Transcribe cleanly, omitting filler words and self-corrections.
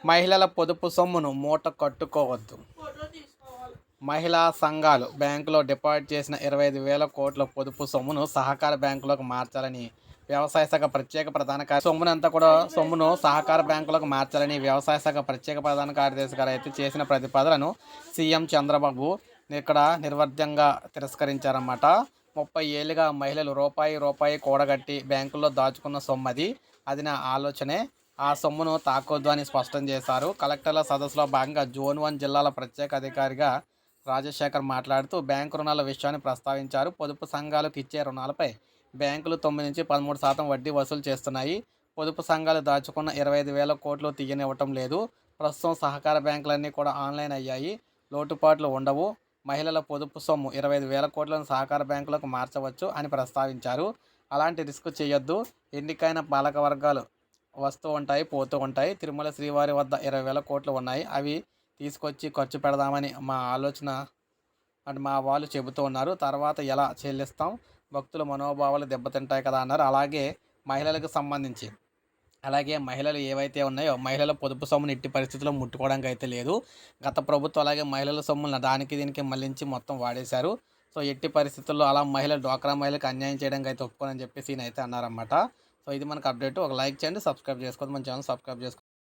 మహిళల పొదుపు సొమ్మును మూట కట్టుకోవద్దు. మహిళా సంఘాలు బ్యాంకులో డిపాజిట్ చేసిన 25,000 కోట్ల పొదుపు సొమ్మును సహకార బ్యాంకులకు మార్చాలని వ్యవసాయ శాఖ ప్రత్యేక ప్రధాన సొమ్మును సహకార బ్యాంకులకు మార్చాలని వ్యవసాయ శాఖ ప్రత్యేక ప్రధాన కార్యదర్శి గారు అయితే చేసిన ప్రతిపాదనను సీఎం చంద్రబాబు ఇక్కడ నిర్వర్ధ్యంగా తిరస్కరించారన్నమాట. 30 ఏళ్ళుగా మహిళలు రూపాయి కూడగట్టి బ్యాంకుల్లో దాచుకున్న సొమ్ము అది నా ఆలోచనే. ఆ సొమ్మును తాకొద్దు అని స్పష్టం చేశారు. కలెక్టర్ల సదస్సులో భాగంగా జోన్ 1 జిల్లాల ప్రత్యేక అధికారిగా రాజశేఖర్ మాట్లాడుతూ బ్యాంకు రుణాల విషయాన్ని ప్రస్తావించారు. పొదుపు సంఘాలకు ఇచ్చే రుణాలపై బ్యాంకులు 9-13% వడ్డీ వసూలు చేస్తున్నాయి. పొదుపు సంఘాలు దాచుకున్న 25,000 కోట్లు తీయనివ్వటం లేదు. ప్రస్తుతం సహకార బ్యాంకులన్నీ కూడా ఆన్లైన్ అయ్యాయి. లోటుపాట్లు ఉండవు. మహిళల పొదుపు సొమ్ము 25,000 కోట్లను సహకార బ్యాంకులకు మార్చవచ్చు అని ప్రస్తావించారు. అలాంటి రిస్క్ చేయొద్దు. ఎన్నికైన పాలక వర్గాలు వస్తూ ఉంటాయి, పోతూ ఉంటాయి. తిరుమల శ్రీవారి వద్ద 20,000 కోట్లు ఉన్నాయి. అవి తీసుకొచ్చి ఖర్చు పెడదామని మా ఆలోచన అంటే మా వాళ్ళు చెబుతూ ఉన్నారు. తర్వాత ఎలా చెల్లిస్తాం? భక్తుల మనోభావాలు దెబ్బతింటాయి కదా అన్నారు. మహిళలకు సంబంధించి మహిళలు ఏవైతే ఉన్నాయో మహిళల పొదుపు సొమ్మును ఎట్టి పరిస్థితుల్లో ముట్టుకోవడానికి అయితే లేదు. గత ప్రభుత్వం అలాగే మహిళల సొమ్ములను దానికి దీనికి మళ్లించి మొత్తం వాడేశారు. సో ఎట్టి పరిస్థితుల్లో అలా డ్వాక్రా మహిళలకు అన్యాయం చేయడానికి అయితే ఒప్పుకోనని చెప్పేసి ఈయన అయితే అన్నారన్నమాట. సో ఇది మనకు అప్డేట్. ఒక లైక్ చేయండి, సబ్స్క్రైబ్ చేసుకోండి, మన ఛానల్ సబ్స్క్రైబ్ చేసుకోండి.